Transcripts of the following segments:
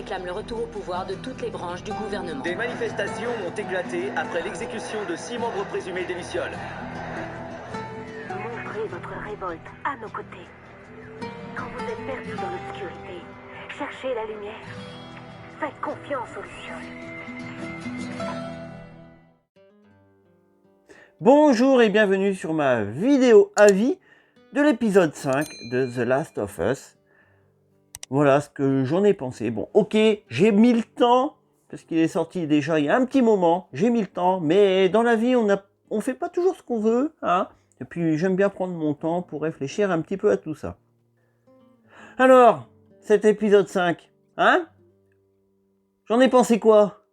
réclame le retour au pouvoir de toutes les branches du gouvernement. Des manifestations ont éclaté après l'exécution de 6 membres présumés des Lucioles. Montrez votre révolte à nos côtés. Quand vous êtes perdu dans l'obscurité, cherchez la lumière. Faites confiance aux Lucioles. Bonjour et bienvenue sur ma vidéo avis de l'épisode 5 de The Last of Us. Voilà ce que j'en ai pensé. Bon, ok, j'ai mis le temps, parce qu'il est sorti déjà il y a un petit moment, j'ai mis le temps, mais dans la vie, on fait pas toujours ce qu'on veut, hein. Et puis, j'aime bien prendre mon temps pour réfléchir un petit peu à tout ça. Alors, cet épisode 5, hein? J'en ai pensé quoi?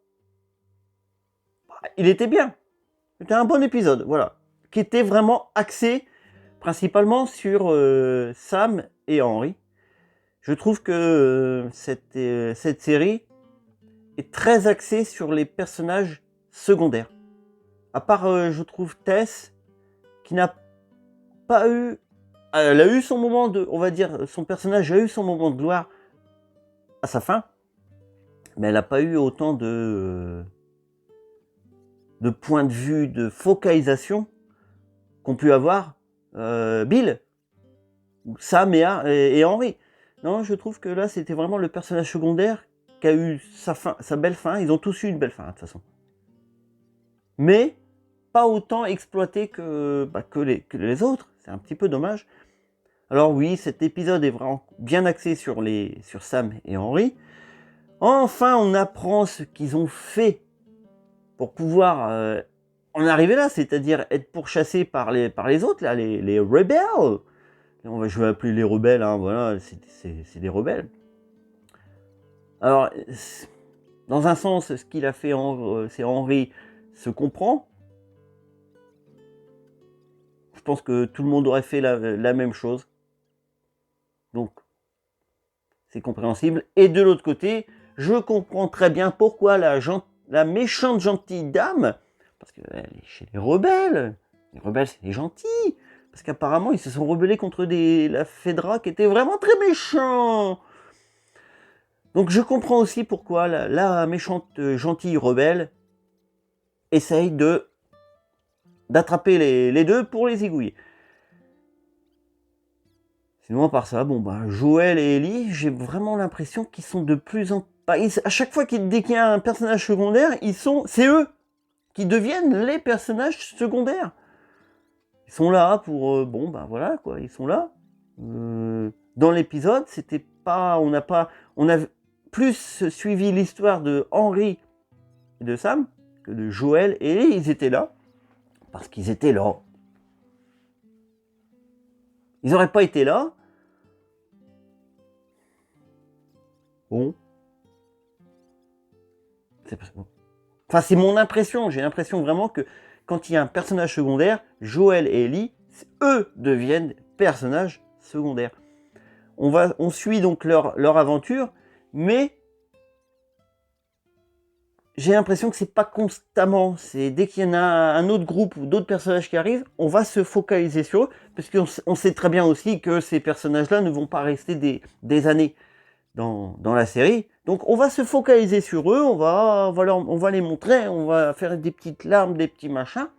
Il était bien. C'était un bon épisode, voilà. Qui était vraiment axé principalement sur Sam et Henry. Je trouve que cette série est très axée sur les personnages secondaires. À part, je trouve, Tess, qui n'a pas eu... Elle a eu son moment de... On va dire, son personnage a eu son moment de gloire à sa fin. Mais elle n'a pas eu autant de points de vue, de focalisation qu'ont pu avoir Bill, ou Sam et Henry. Non, je trouve que là, c'était vraiment le personnage secondaire qui a eu sa belle fin. Ils ont tous eu une belle fin, de toute façon. Mais pas autant exploité que les autres. C'est un petit peu dommage. Alors oui, cet épisode est vraiment bien axé sur Sam et Henry. Enfin, on apprend ce qu'ils ont fait pour pouvoir en arriver là, c'est-à-dire être pourchassés par les autres, là, les rebelles. Je vais appeler les rebelles, hein, voilà, c'est des rebelles. Alors, dans un sens, ce qu'il a fait, c'est Henry, se comprend. Je pense que tout le monde aurait fait la même chose. Donc, c'est compréhensible. Et de l'autre côté, je comprends très bien pourquoi la méchante gentille dame, parce qu'elle est chez les rebelles. Les rebelles, c'est les gentils. Parce qu'apparemment, ils se sont rebellés contre la Fedra qui était vraiment très méchant. Donc je comprends aussi pourquoi la méchante gentille rebelle essaye d'attraper les deux pour les zigouiller. Sinon, à part ça, Joël et Ellie, j'ai vraiment l'impression qu'ils sont de plus en plus... À chaque fois dès qu'il y a un personnage secondaire, c'est eux qui deviennent les personnages secondaires. Ils sont là pour... voilà, quoi, ils sont là. Dans l'épisode, c'était pas... On a plus suivi l'histoire de Henry et de Sam que de Joël et Ellie. Ils étaient là parce qu'ils étaient là. Ils n'auraient pas été là. Bon. Enfin, c'est mon impression. J'ai l'impression vraiment que quand il y a un personnage secondaire, Joël et Ellie, eux deviennent personnages secondaires. On suit donc leur aventure, mais j'ai l'impression que c'est pas constamment. C'est dès qu'il y en a un autre groupe ou d'autres personnages qui arrivent, on va se focaliser sur eux, parce qu'on sait très bien aussi que ces personnages-là ne vont pas rester des années dans la série. Donc on va se focaliser sur eux, on va les montrer, on va faire des petites larmes, des petits machins.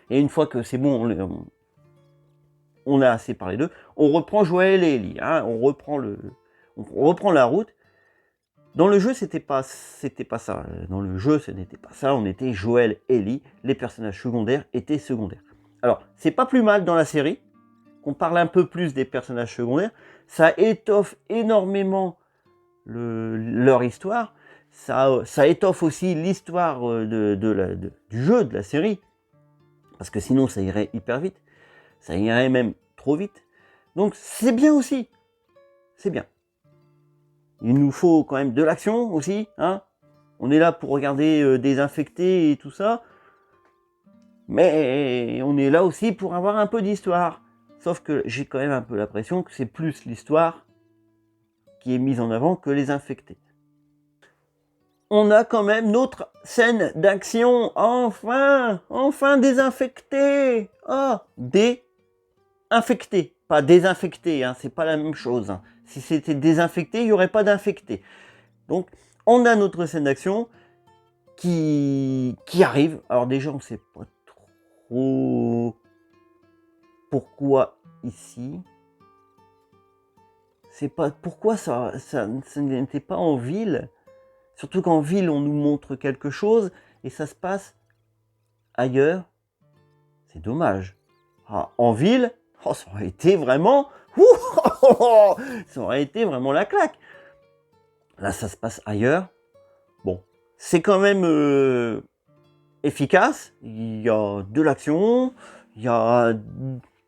Et une fois que c'est bon, on a assez parlé d'eux, on reprend Joël et Ellie, hein, on reprend la route. Dans le jeu, c'était pas ça. Dans le jeu, ce n'était pas ça. On était Joël et Ellie, les personnages secondaires étaient secondaires. Alors, c'est pas plus mal dans la série qu'on parle un peu plus des personnages secondaires. Ça étoffe énormément leur histoire. Ça étoffe aussi l'histoire du jeu, de la série. Parce que sinon, ça irait hyper vite. Ça irait même trop vite. Donc, c'est bien aussi. C'est bien. Il nous faut quand même de l'action aussi. Hein. On est là pour regarder des infectés et tout ça. Mais on est là aussi pour avoir un peu d'histoire. Sauf que j'ai quand même un peu l'impression que c'est plus l'histoire qui est mise en avant que les infectés. On a quand même notre scène d'action. Enfin désinfecté. Ah, désinfecté. Pas désinfecté, hein, c'est pas la même chose. Hein. Si c'était désinfecté, il n'y aurait pas d'infecté. Donc, on a notre scène d'action qui arrive. Alors déjà, on ne sait pas trop pourquoi ici. C'est pas pourquoi ça n'était pas en ville. Surtout qu'en ville, on nous montre quelque chose et ça se passe ailleurs. C'est dommage. Ah, en ville, oh, ça aurait été vraiment... ça aurait été vraiment la claque. Là, ça se passe ailleurs. Bon, c'est quand même efficace. Il y a de l'action, il y a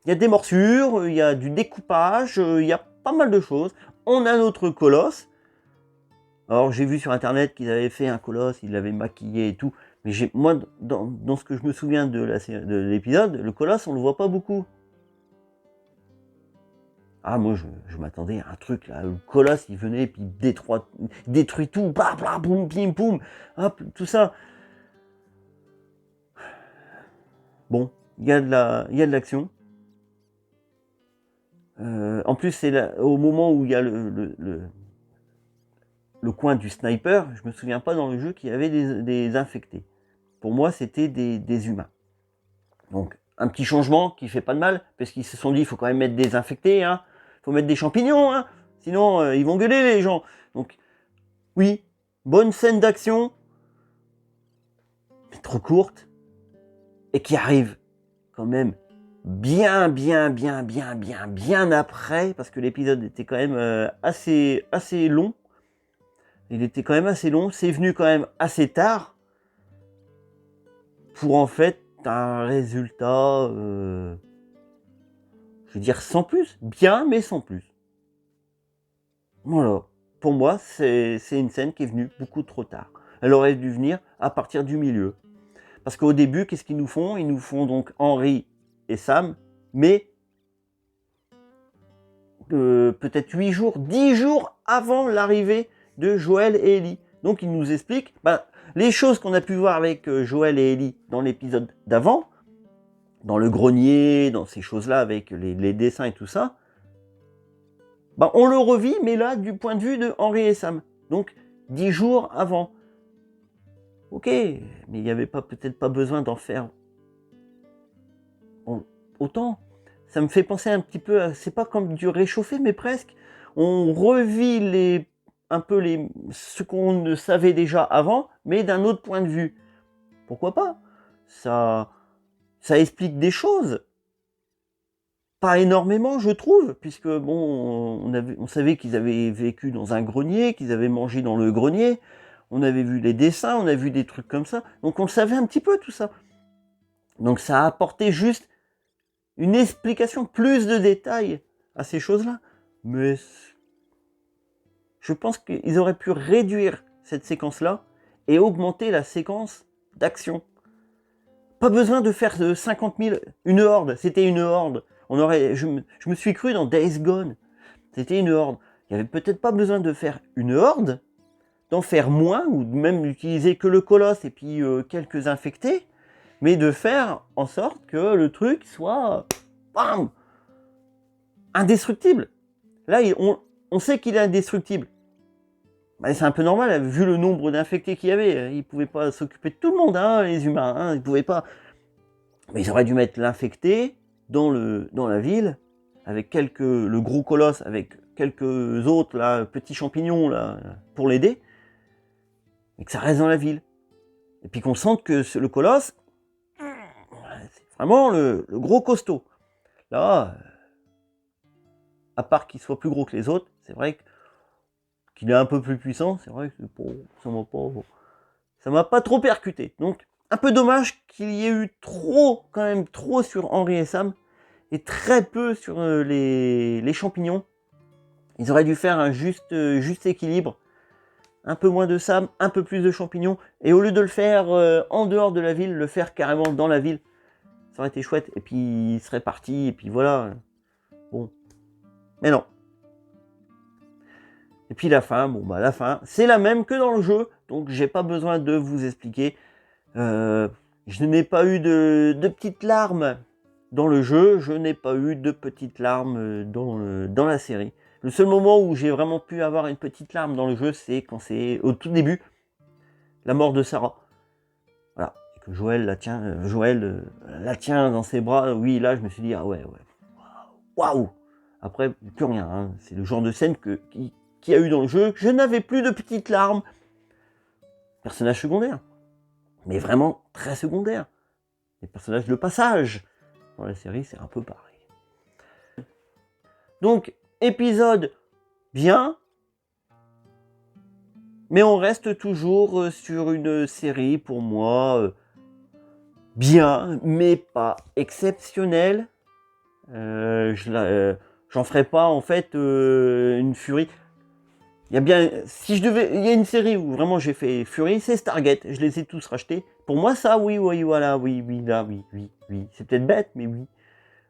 des morsures, il y a du découpage, il y a pas mal de choses. On a notre colosse. Alors, j'ai vu sur internet qu'ils avaient fait un colosse, ils l'avaient maquillé et tout. Mais moi, dans ce que je me souviens de l'épisode, le colosse, on le voit pas beaucoup. Ah, moi, je m'attendais à un truc, là. Le colosse, il venait, puis il détruit tout. Blah, blah, boum, bim, boum. Hop, tout ça. Bon, il y a de l'action. En plus, c'est au moment où il y a le coin du sniper, je me souviens pas dans le jeu qu'il y avait des infectés. Pour moi, c'était des humains. Donc, un petit changement qui fait pas de mal, parce qu'ils se sont dit, il faut quand même mettre des infectés, hein. Il faut mettre des champignons, hein. Sinon ils vont gueuler les gens. Donc, oui, bonne scène d'action, mais trop courte, et qui arrive quand même bien après, parce que l'épisode était quand même assez long. Il était quand même assez long, c'est venu quand même assez tard, pour en fait un résultat, je veux dire sans plus, bien mais sans plus. Voilà, pour moi c'est une scène qui est venue beaucoup trop tard. Elle aurait dû venir à partir du milieu. Parce qu'au début, qu'est-ce qu'ils nous font? Ils nous font donc Henry et Sam, mais peut-être 8 jours, 10 jours avant l'arrivée de Joel et Ellie. Donc ils nous expliquent les choses qu'on a pu voir avec Joel et Ellie dans l'épisode d'avant, dans le grenier, dans ces choses-là avec les dessins et tout ça, on le revit, mais là du point de vue de Henry et Sam. Donc 10 jours avant. Ok, mais il n'y avait peut-être pas besoin d'en faire autant. Ça me fait penser un petit peu, c'est pas comme du réchauffé, mais presque. On revit ce qu'on ne savait déjà avant, mais d'un autre point de vue. Pourquoi pas? Ça explique des choses. Pas énormément, je trouve, puisque bon, on savait qu'ils avaient vécu dans un grenier, qu'ils avaient mangé dans le grenier. On avait vu les dessins, on a vu des trucs comme ça. Donc on le savait un petit peu tout ça. Donc ça a apporté juste une explication, plus de détails à ces choses-là. Mais je pense qu'ils auraient pu réduire cette séquence-là et augmenter la séquence d'action. Pas besoin de faire 50 000, une horde, c'était une horde. Je me suis cru dans Days Gone. C'était une horde. Il n'y avait peut-être pas besoin de faire une horde, d'en faire moins, ou même d'utiliser que le colosse et puis quelques infectés, mais de faire en sorte que le truc soit bam, indestructible. Là, on sait qu'il est indestructible. C'est un peu normal, vu le nombre d'infectés qu'il y avait. Ils ne pouvaient pas s'occuper de tout le monde, hein, les humains. Hein, ils ne pouvaient pas. Mais ils auraient dû mettre l'infecté dans la ville, avec le gros colosse, avec quelques autres là, petits champignons là, pour l'aider, et que ça reste dans la ville. Et puis qu'on sente que le colosse, c'est vraiment le gros costaud. Là, à part qu'il soit plus gros que les autres, c'est vrai qu'il est un peu plus puissant, c'est vrai que ça m'a pas trop percuté. Donc, un peu dommage qu'il y ait eu quand même trop sur Henry et Sam, et très peu sur les champignons. Ils auraient dû faire un juste équilibre. Un peu moins de Sam, un peu plus de champignons, et au lieu de le faire en dehors de la ville, le faire carrément dans la ville. Ça aurait été chouette, et puis il serait parti, et puis voilà. Bon. Mais non. Et puis la fin, la fin, c'est la même que dans le jeu, donc j'ai pas besoin de vous expliquer. Je n'ai pas eu de petites larmes dans le jeu, je n'ai pas eu de petites larmes dans la série. Le seul moment où j'ai vraiment pu avoir une petite larme dans le jeu, c'est quand c'est au tout début, la mort de Sarah. Voilà, et que Joël la tient dans ses bras. Oui, là, je me suis dit, ah ouais, waouh. Après, plus rien. Hein. C'est le genre de scène qu'il y a eu dans le jeu. Je n'avais plus de petites larmes. Personnage secondaire, mais vraiment très secondaire. Les personnages de passage. Dans la série, c'est un peu pareil. Donc, épisode bien, mais on reste toujours sur une série, pour moi, bien, mais pas exceptionnelle. J'en ferai pas, en fait, une furie. Il y a bien, il y a une série où vraiment j'ai fait furie, c'est Stargate. Je les ai tous rachetés. Pour moi, ça, oui, voilà, oui, là, oui. C'est peut-être bête, mais oui.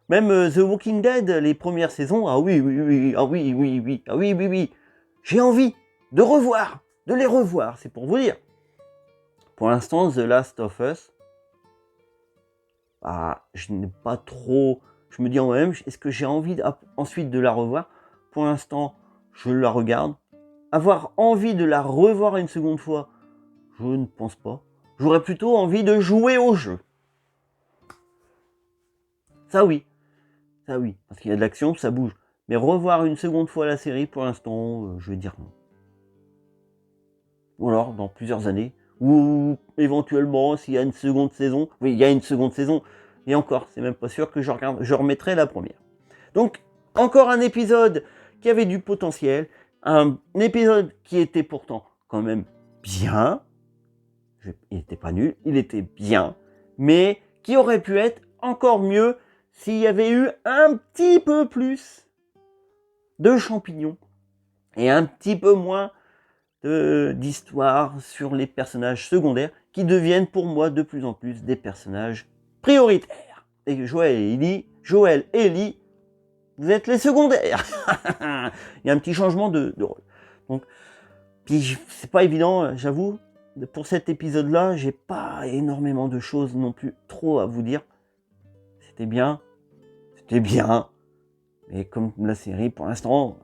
Même The Walking Dead, les premières saisons, ah oui. J'ai envie de les revoir, c'est pour vous dire. Pour l'instant, The Last of Us, je n'ai pas trop... Je me dis en moi-même, est-ce que j'ai envie ensuite de la revoir? Pour l'instant, je la regarde. Avoir envie de la revoir une seconde fois, je ne pense pas. J'aurais plutôt envie de jouer au jeu. Ça oui, parce qu'il y a de l'action, ça bouge. Mais revoir une seconde fois la série, pour l'instant, je vais dire non. Ou alors, dans plusieurs années, ou éventuellement, s'il y a une seconde saison. Oui, il y a une seconde saison, et encore, c'est même pas sûr que je remettrai la première. Donc, encore un épisode qui avait du potentiel, un épisode qui était pourtant quand même bien. Il n'était pas nul, il était bien, mais qui aurait pu être encore mieux s'il y avait eu un petit peu plus de champignons et un petit peu moins d'histoire sur les personnages secondaires qui deviennent pour moi de plus en plus des personnages prioritaires. Et Joël et Ellie, vous êtes les secondaires. Il y a un petit changement de rôle. Donc, puis c'est pas évident, j'avoue. Pour cet épisode-là, j'ai pas énormément de choses non plus trop à vous dire. C'était bien. Mais comme la série, pour l'instant,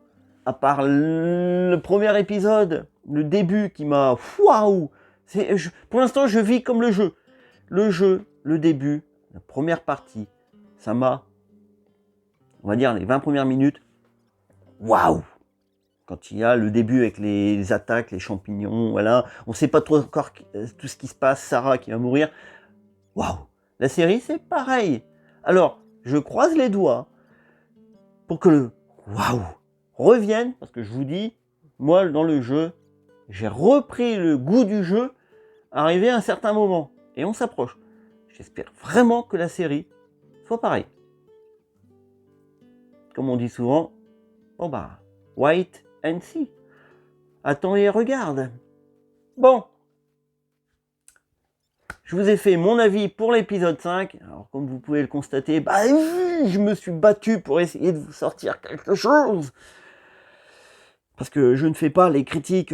à part le premier épisode, le début qui m'a... Waouh! Pour l'instant, je vis comme le jeu. Le jeu, le début, la première partie, ça m'a... On va dire les 20 premières minutes. Waouh! Quand il y a le début avec les attaques, les champignons, voilà. On ne sait pas trop encore tout ce qui se passe, Sarah qui va mourir. Waouh! La série, c'est pareil. Alors, je croise les doigts pour que le waouh revienne, parce que je vous dis, moi, dans le jeu, j'ai repris le goût du jeu, arrivé à un certain moment, et on s'approche. J'espère vraiment que la série soit pareille. Comme on dit souvent, wait and see. Attends et regarde. Bon. Je vous ai fait mon avis pour l'épisode 5. Alors, comme vous pouvez le constater, je me suis battu pour essayer de vous sortir quelque chose. Parce que je ne fais pas les critiques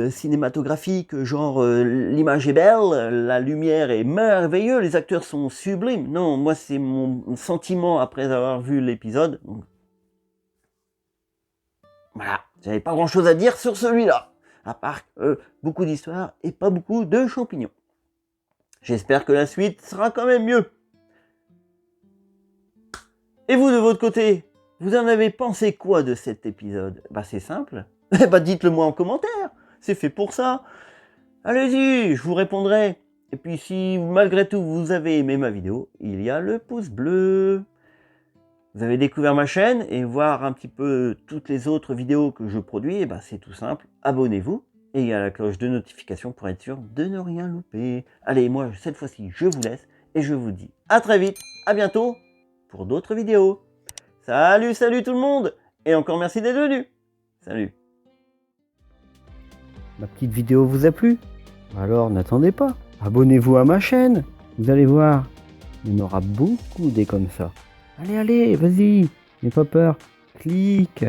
cinématographiques, genre l'image est belle, la lumière est merveilleuse, les acteurs sont sublimes. Non, moi c'est mon sentiment après avoir vu l'épisode. Voilà, j'avais pas grand chose à dire sur celui-là. À part beaucoup d'histoires et pas beaucoup de champignons. J'espère que la suite sera quand même mieux. Et vous, de votre côté, vous en avez pensé quoi de cet épisode? C'est simple. Dites-le moi en commentaire. C'est fait pour ça. Allez-y, je vous répondrai. Et puis si malgré tout vous avez aimé ma vidéo, il y a le pouce bleu. Vous avez découvert ma chaîne et voir un petit peu toutes les autres vidéos que je produis, c'est tout simple. Abonnez-vous. Et il y a la cloche de notification pour être sûr de ne rien louper. Allez, moi, cette fois-ci, je vous laisse et je vous dis à très vite, à bientôt pour d'autres vidéos. Salut tout le monde et encore merci d'être venu. Salut. Ma petite vidéo vous a plu? Alors n'attendez pas, abonnez-vous à ma chaîne. Vous allez voir, il y en aura beaucoup des comme ça. Allez, vas-y, n'aie pas peur, clique.